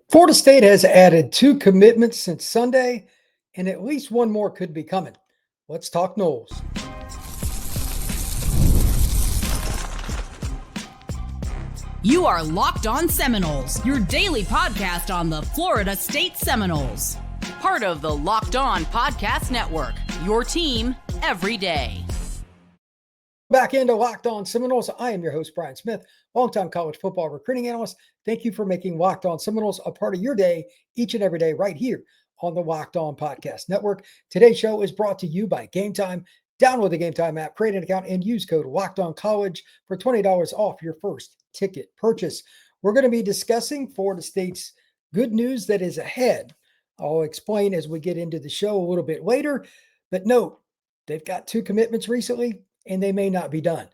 Florida State has added 2 commitments since Sunday, and at least one more could be coming. Let's talk Noles. You are Locked On Seminoles, your daily podcast on the Florida State Seminoles. Part of the Locked On Podcast Network, your team every day. Back into Locked On Seminoles. I am your host, Brian Smith, longtime college football recruiting analyst. Thank you for making Locked On Seminoles a part of your day each and every day right here on the Locked On Podcast Network. Today's show is brought to you by Gametime. Download the Gametime app, create an account, and use code LOCKEDONCollege for $20 off your first ticket purchase. We're going to be discussing Florida State's good news that is ahead. I'll explain as we get into the show a little bit later, but note, they've got 2 commitments recently, and they may not be done.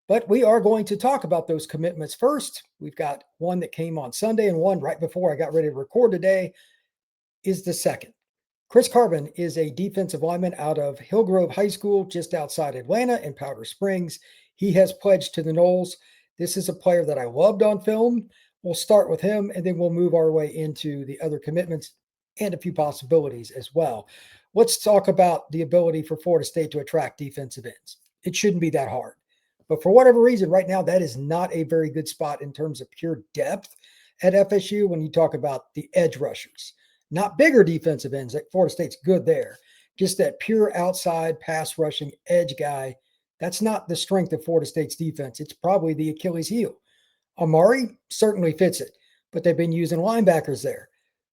But we are going to talk about those commitments first. We've got one that came on Sunday and one right before I got ready to record today is the second. Chris Carbin is a defensive lineman out of Hillgrove High School, just outside Atlanta in Powder Springs. He has pledged to the Noles. This is a player that I loved on film. We'll start with him, and then we'll move our way into the other commitments and a few possibilities as well. Let's talk about the ability for Florida State to attract defensive ends. It shouldn't be that hard. But for whatever reason, right now, that is not a very good spot in terms of pure depth at FSU when you talk about the edge rushers. Not bigger defensive ends. Like Florida State's good there. Just that pure outside pass rushing edge guy. That's not the strength of Florida State's defense. It's probably the Achilles heel. Amari certainly fits it, but they've been using linebackers there.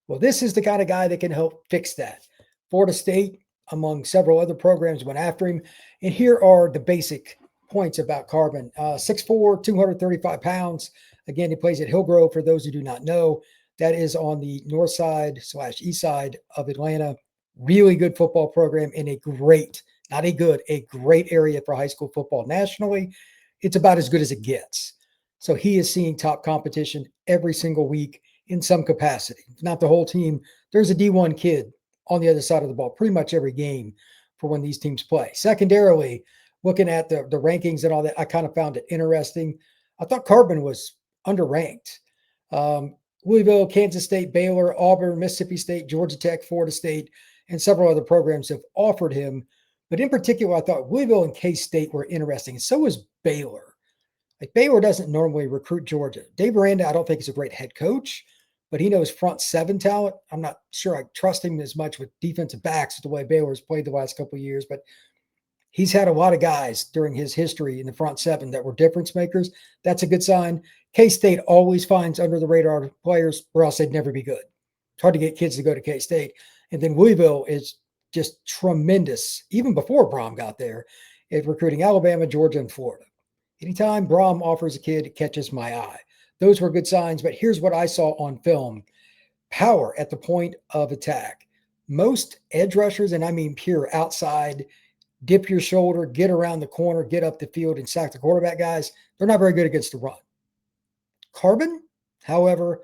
Well, this is the kind of guy that can help fix that. Florida State, among several other programs, went after him. And here are the basic points about Carbin. 6'4", 235 pounds. Again, he plays at Hillgrove, for those who do not know. That is on the north side / east side of Atlanta. Really good football program in a great, not a good, a great area for high school football nationally. It's about as good as it gets. So he is seeing top competition every single week in some capacity. Not the whole team. There's a D1 kid on the other side of the ball pretty much every game for when these teams play. Secondarily, looking at the rankings and all that, I kind of found it interesting. I thought Carbin was underranked. Louisville, Kansas State, Baylor, Auburn, Mississippi State, Georgia Tech, Florida State, and several other programs have offered him. But in particular, I thought Louisville and K-State were interesting. And so was Baylor. Like Baylor doesn't normally recruit Georgia. Dave Aranda, I don't think he's a great head coach, but he knows front seven talent. I'm not sure I trust him as much with defensive backs the way Baylor's played the last couple of years, but he's had a lot of guys during his history in the front seven that were difference makers. That's a good sign. K-State always finds under the radar players, or else they'd never be good. It's hard to get kids to go to K-State. And then Louisville is just tremendous, even before Brom got there, at recruiting Alabama, Georgia, and Florida. Anytime Brom offers a kid, it catches my eye. Those were good signs, but here's what I saw on film. Power at the point of attack. Most edge rushers, and I mean pure outside, dip your shoulder, get around the corner, get up the field, and sack the quarterback guys, they're not very good against the run. Carbin, however,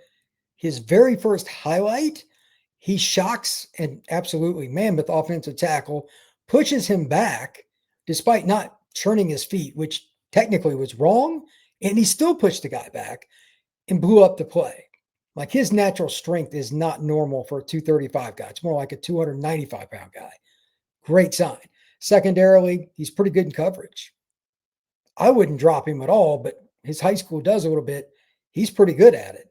his very first highlight, he shocks and absolutely mammoth offensive tackle, pushes him back despite not turning his feet, which technically was wrong, and he still pushed the guy back and blew up the play. Like his natural strength is not normal for a 235 guy. It's more like a 295-pound guy. Great sign. Secondarily, he's pretty good in coverage. I wouldn't drop him at all, but his high school does a little bit. He's pretty good at it.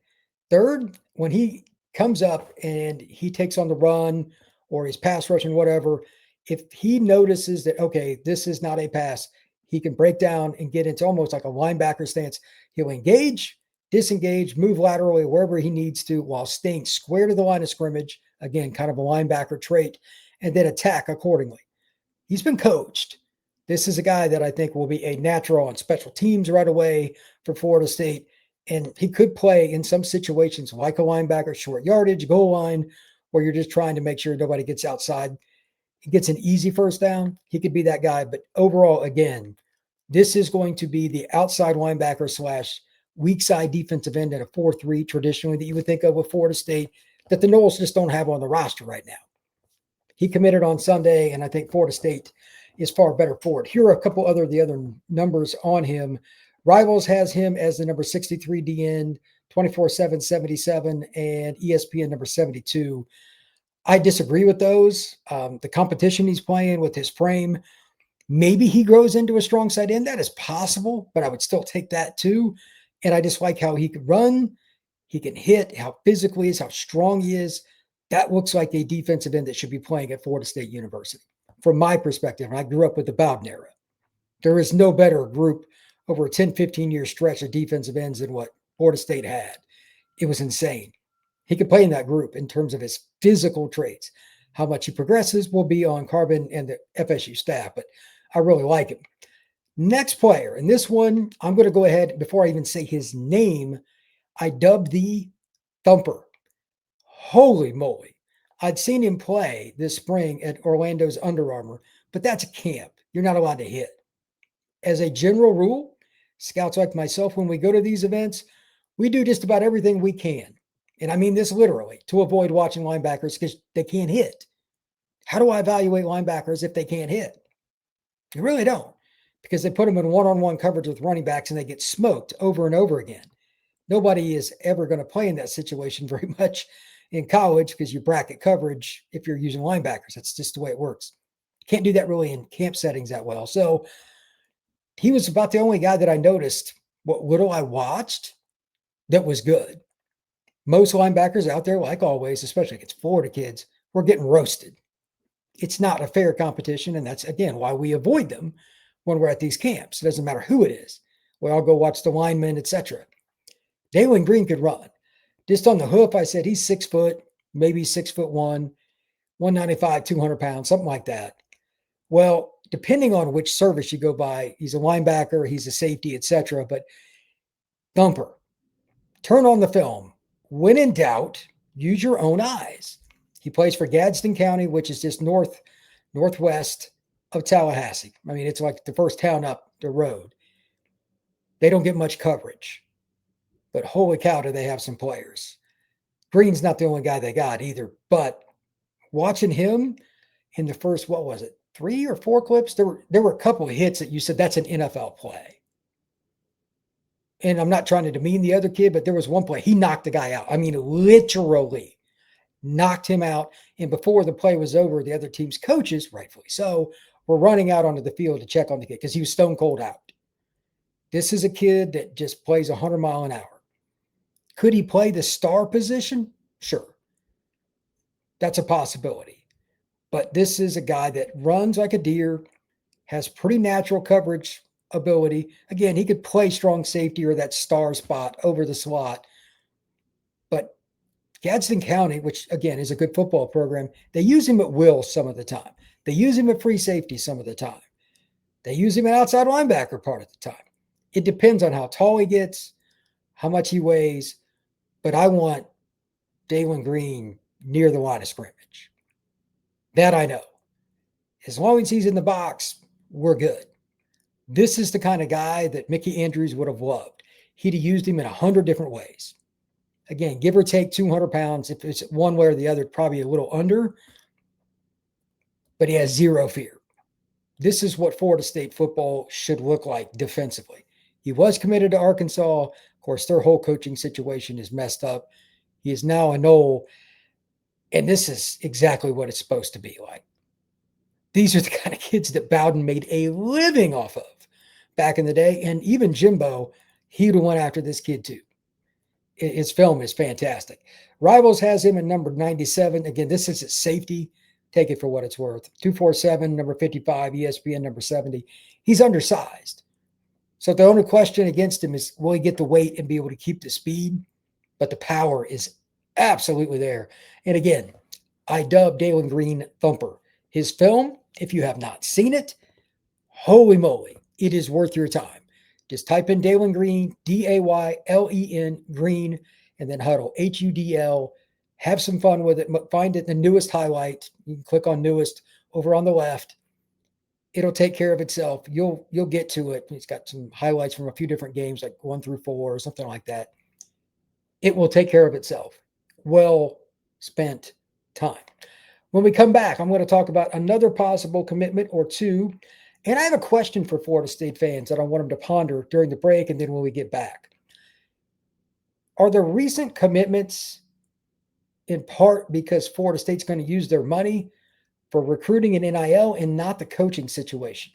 Third, when he comes up and he takes on the run or his pass rushing, whatever, if he notices that, okay, this is not a pass, he can break down and get into almost like a linebacker stance. He'll engage, disengage, move laterally wherever he needs to while staying square to the line of scrimmage. Again, kind of a linebacker trait, and then attack accordingly. He's been coached. This is a guy that I think will be a natural on special teams right away for Florida State. And he could play in some situations like a linebacker, short yardage, goal line, where you're just trying to make sure nobody gets outside. He gets an easy first down. He could be that guy. But overall, again, this is going to be the outside linebacker / weak side defensive end at a 4-3 traditionally that you would think of with Florida State that the Noles just don't have on the roster right now. He committed on Sunday, and I think Florida State is far better for it. Here are a couple the other numbers on him. Rivals has him as the number 63 D end, 24/7 77 and ESPN number 72. I disagree with those. The competition he's playing with his frame, maybe he grows into a strong side end. That is possible, but I would still take that too. And I just like how he could run, he can hit, how physically is, how strong he is. That looks like a defensive end that should be playing at Florida State University. From my perspective, and I grew up with the Bowden era. There is no better group over a 10, 15-year stretch of defensive ends than what Florida State had. It was insane. He could play in that group in terms of his physical traits. How much he progresses will be on Carbin and the FSU staff, but I really like him. Next player, and this one, I'm going to go ahead, before I even say his name, I dubbed the Thumper. Holy moly. I'd seen him play this spring at Orlando's Under Armour, but that's a camp. You're not allowed to hit. As a general rule, scouts like myself, when we go to these events, we do just about everything we can. And I mean this literally, to avoid watching linebackers because they can't hit. How do I evaluate linebackers if they can't hit? You really don't, because they put them in one-on-one coverage with running backs and they get smoked over and over again. Nobody is ever going to play in that situation very much in college because you bracket coverage if you're using linebackers. That's just the way it works. You can't do that really in camp settings that well. So he was about the only guy that I noticed, what little I watched, that was good. Most linebackers out there, like always, especially against Florida kids, were getting roasted. It's not a fair competition, and that's, again, why we avoid them when we're at these camps. It doesn't matter who it is. We all go watch the linemen, etc. Daylen Green could run. Just on the hoof, I said he's 6 foot, maybe 6'1", 195, 200 pounds, something like that. Well, depending on which service you go by, he's a linebacker, he's a safety, etc. But Thumper, turn on the film. When in doubt, use your own eyes. He plays for Gadsden County, which is just northwest of Tallahassee. I mean, it's like the first town up the road. They don't get much coverage. But holy cow, do they have some players. Green's not the only guy they got either. But watching him in the first, 3 or 4 clips, there were a couple of hits that you said that's an NFL play. And I'm not trying to demean the other kid, but there was one play. He knocked the guy out. I mean, literally knocked him out. And before the play was over, the other team's coaches, rightfully so, were running out onto the field to check on the kid because he was stone cold out. This is a kid that just plays 100 miles an hour. Could he play the star position? Sure. That's a possibility. But this is a guy that runs like a deer, has pretty natural coverage ability. Again, he could play strong safety or that star spot over the slot. But Gadsden County, which again is a good football program, they use him at will some of the time. They use him at free safety some of the time. They use him at outside linebacker part of the time. It depends on how tall he gets, how much he weighs. But I want Daylen Green near the line of scrimmage. That I know. As long as he's in the box, we're good. This is the kind of guy that Mickey Andrews would have loved. He'd have used him in 100 different ways. Again, give or take 200 pounds. If it's one way or the other, probably a little under. But he has zero fear. This is what Florida State football should look like defensively. He was committed to Arkansas. Of course, their whole coaching situation is messed up. He is now a Nole. And this is exactly what it's supposed to be like. These are the kind of kids that Bowden made a living off of back in the day. And even Jimbo, he would have went after this kid too. His film is fantastic. Rivals has him at number 97. Again, this is at safety. Take it for what it's worth. 247, number 55, ESPN number 70. He's undersized. So the only question against him is, will he get the weight and be able to keep the speed? But the power is absolutely there. And again, I dub Daylen Green Thumper. His film, if you have not seen it, holy moly, it is worth your time. Just type in Daylen Green, Daylen Green, and then Huddle, HUDL. Have some fun with it. Find it the newest highlight. You can click on newest over on the left. It'll take care of itself. You'll get to it. It's got some highlights from a few different games, like 1 through 4 or something like that. It will take care of itself. Well spent time. When we come back, I'm going to talk about another possible commitment or two. And I have a question for Florida State fans that I want them to ponder during the break and then when we get back. Are the recent commitments in part because Florida State's going to use their money for recruiting and NIL and not the coaching situation?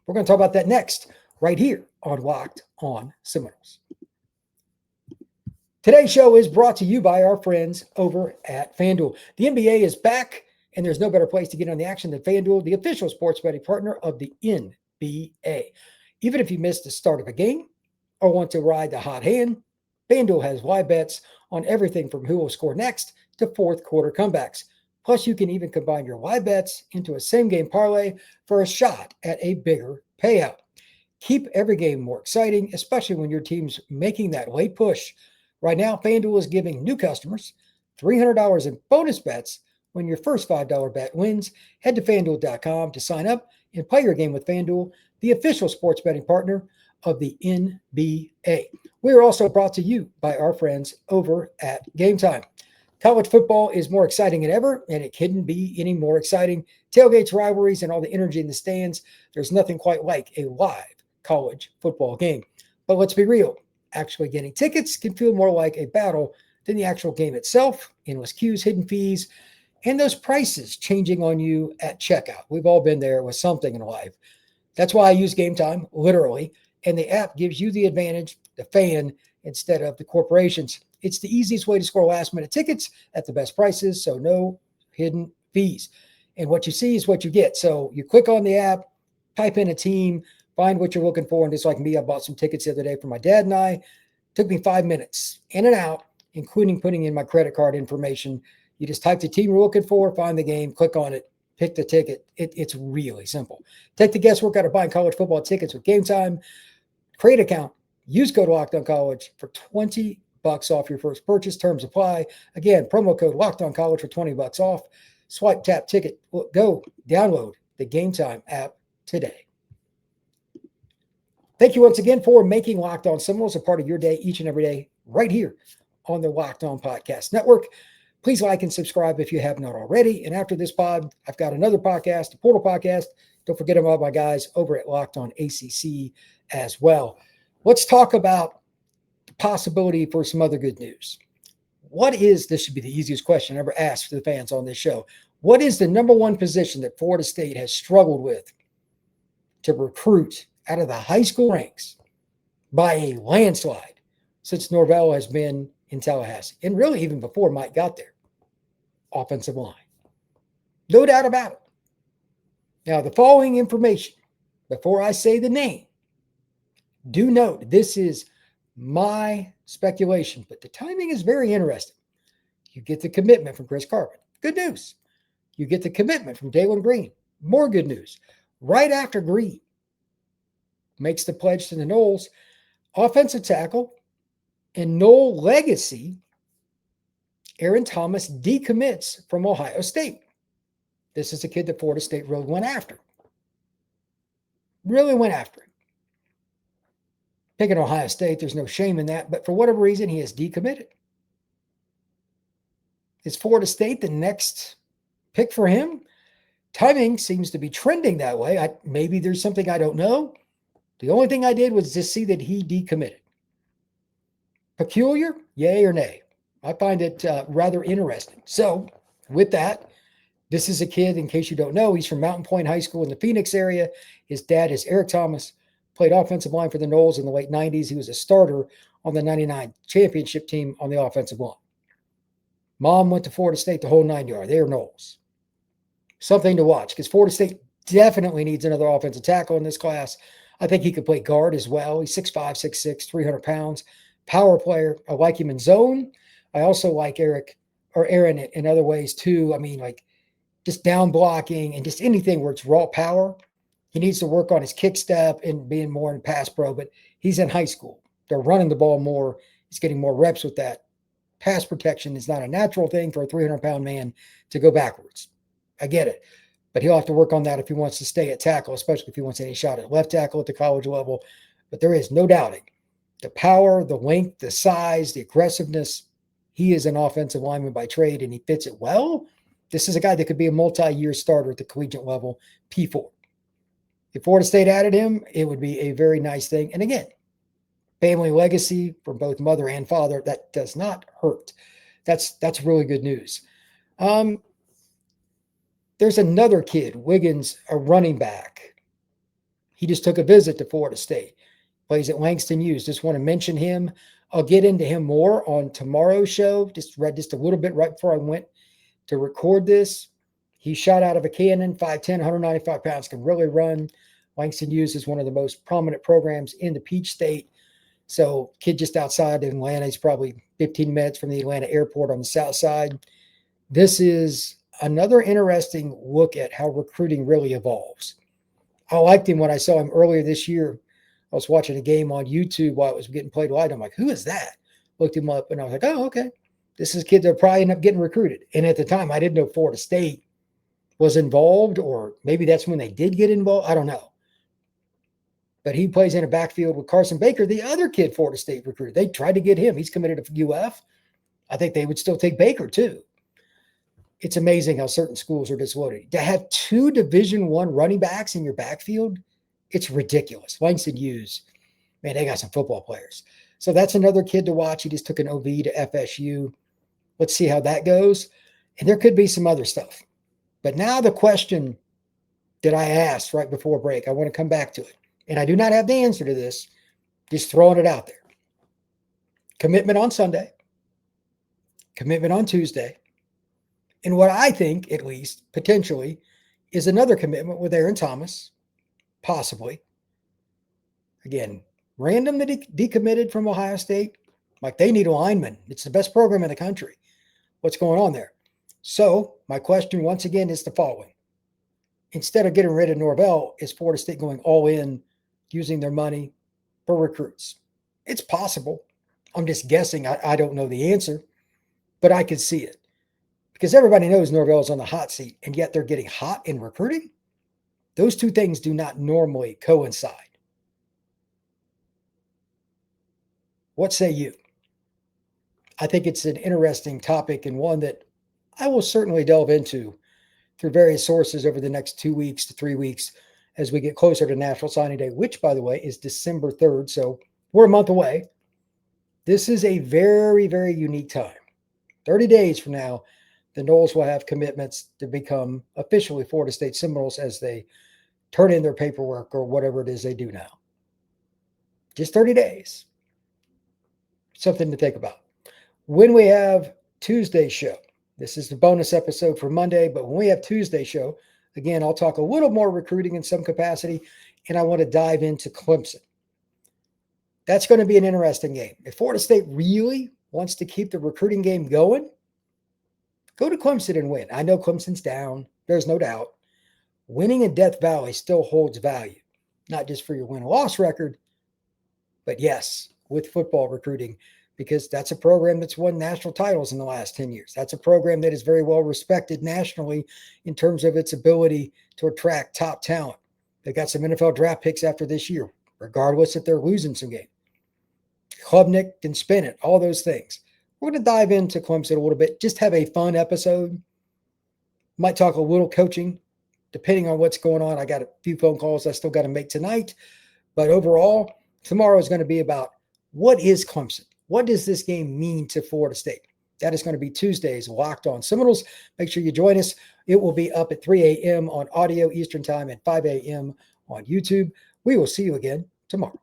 We're going to talk about that next, right here on Locked on Seminoles. Today's show is brought to you by our friends over at FanDuel. The NBA is back, and there's no better place to get on the action than FanDuel, the official sports betting partner of the NBA. Even if you missed the start of a game or want to ride the hot hand, FanDuel has live bets on everything from who will score next to fourth quarter comebacks. Plus, you can even combine your live bets into a same-game parlay for a shot at a bigger payout. Keep every game more exciting, especially when your team's making that late push. Right now, FanDuel is giving new customers $300 in bonus bets when your first $5 bet wins. Head to FanDuel.com to sign up and play your game with FanDuel, the official sports betting partner of the NBA. We are also brought to you by our friends over at Gametime. College football is more exciting than ever, and it couldn't be any more exciting. Tailgates, rivalries, and all the energy in the stands. There's nothing quite like a live college football game. But let's be real. Actually getting tickets can feel more like a battle than the actual game itself. Endless queues, hidden fees, and those prices changing on you at checkout. We've all been there with something in life. That's why I use Gametime, literally, and the app gives you the advantage, the fan, instead of the corporations. It's the easiest way to score last-minute tickets at the best prices, so no hidden fees. And what you see is what you get. So you click on the app, type in a team, find what you're looking for, and just like me, I bought some tickets the other day for my dad and I. It took me 5 minutes, in and out, including putting in my credit card information. You just type the team you're looking for, find the game, click on it, pick the ticket. It's really simple. Take the guesswork out of buying college football tickets with Gametime. Create an account. Use code LOCKEDONCollege for $20 off your first purchase. Terms apply. Again, promo code LOCKEDONCollege for $20 off. Swipe, tap, ticket. Go download the Gametime app today. Thank you once again for making Locked On Seminoles a part of your day each and every day right here on the Locked On Podcast Network. Please like and subscribe if you have not already. And after this pod, I've got another podcast, the Portal Podcast. Don't forget about my guys over at Locked On ACC as well. Let's talk about the possibility for some other good news. This should be the easiest question I ever asked for the fans on this show. What is the number one position that Florida State has struggled with to recruit out of the high school ranks by a landslide since Norvell has been in Tallahassee? And really even before Mike got there. Offensive line. No doubt about it. Now, the following information, before I say the name, do note this is my speculation, but the timing is very interesting. You get the commitment from Chris Carbin. Good news. You get the commitment from Daylen Green. More good news. Right after Green makes the pledge to the Noles, offensive tackle and Nole legacy, Aaron Thomas decommits from Ohio State. This is a kid that Florida State really went after. Really went after him. Picking Ohio State, there's no shame in that, but for whatever reason, he has decommitted. Is Florida State the next pick for him? Timing seems to be trending that way. Maybe there's something I don't know. The only thing I did was just see that he decommitted. Peculiar? Yay or nay? I find it rather interesting. So with that, this is a kid, in case you don't know, he's from Mountain Point High School in the Phoenix area. His dad is Eric Thomas, played offensive line for the Noles in the late 90s. He was a starter on the 99 championship team on the offensive line. Mom went to Florida State the whole 9 yards. They're Noles. Something to watch because Florida State definitely needs another offensive tackle in this class. I think he could play guard as well. He's 6'5", 6'6", 300 pounds. Power player. I like him in zone. I also like Aaron in other ways too. I mean, like just down blocking and just anything where it's raw power. He needs to work on his kick step and being more in pass pro, but he's in high school. They're running the ball more. He's getting more reps with that. Pass protection is not a natural thing for a 300-pound man to go backwards. I get it. But he'll have to work on that if he wants to stay at tackle, especially if he wants any shot at left tackle at the college level. But there is no doubting the power, the length, the size, the aggressiveness. He is an offensive lineman by trade, and he fits it well. This is a guy that could be a multi-year starter at the collegiate level, P4. If Florida State added him, it would be a very nice thing. And again, family legacy from both mother and father. That does not hurt. That's really good news. There's another kid, Wiggins, a running back. He just took a visit to Florida State. Plays at Langston Hughes. Just want to mention him. I'll get into him more on tomorrow's show. Just read just a little bit right before I went to record this. He shot out of a cannon, 5'10", 195 pounds, can really run. Langston Hughes is one of the most prominent programs in the Peach State. So kid just outside of Atlanta. He's probably 15 minutes from the Atlanta airport on the south side. This is another interesting look at how recruiting really evolves. I liked him when I saw him earlier this year. I was watching a game on YouTube while it was getting played live. I'm like, who is that? Looked him up and I was like, oh, okay. This is kids that will probably end up getting recruited. And at the time, I didn't know Florida State was involved, or maybe that's when they did get involved. I don't know. But he plays in a backfield with Carson Baker, the other kid Florida State recruited. They tried to get him. He's committed to UF. I think they would still take Baker too. It's amazing how certain schools are disloaded. To have 2 Division I running backs in your backfield, it's ridiculous. Langston Hughes, man, they got some football players. So that's another kid to watch. He just took an OV to FSU. Let's see how that goes. And there could be some other stuff. But now the question that I asked right before break, I want to come back to it. And I do not have the answer to this, just throwing it out there. Commitment on Sunday, commitment on Tuesday, and what I think, at least, potentially, is another commitment with Aaron Thomas, possibly. Again, random that he decommitted from Ohio State. Like, they need a lineman. It's the best program in the country. What's going on there? So my question once again is the following. Instead of getting rid of Norvell, is Florida State going all in, using their money for recruits? It's possible. I'm just guessing. I don't know the answer, but I could see it. Because everybody knows Norvell is on the hot seat, and yet they're getting hot in recruiting. Those two things do not normally coincide. What say you? I think it's an interesting topic and one that I will certainly delve into through various sources over the next 2 weeks to 3 weeks as we get closer to National Signing Day, which, by the way, is December 3rd. So we're a month away. This is a very, very unique time. 30 days from now, the Noles will have commitments to become officially Florida State Seminoles as they turn in their paperwork or whatever it is they do now. Just 30 days. Something to think about. When we have Tuesday's show, this is the bonus episode for Monday, but when we have Tuesday's show, again, I'll talk a little more recruiting in some capacity, and I want to dive into Clemson. That's going to be an interesting game. If Florida State really wants to keep the recruiting game going, go to Clemson and win. I know Clemson's down. There's no doubt. Winning in Death Valley still holds value, not just for your win-loss record, but yes, with football recruiting, because that's a program that's won national titles in the last 10 years. That's a program that is very well respected nationally in terms of its ability to attract top talent. They got some NFL draft picks after this year, regardless if they're losing some game. Klubnik can spin it, all those things. We're going to dive into Clemson a little bit, just have a fun episode. Might talk a little coaching, depending on what's going on. I got a few phone calls I still got to make tonight. But overall, tomorrow is going to be about what is Clemson? What does this game mean to Florida State? That is going to be Tuesday's Locked On Seminoles. Make sure you join us. It will be up at 3 a.m. on audio Eastern Time and 5 a.m. on YouTube. We will see you again tomorrow.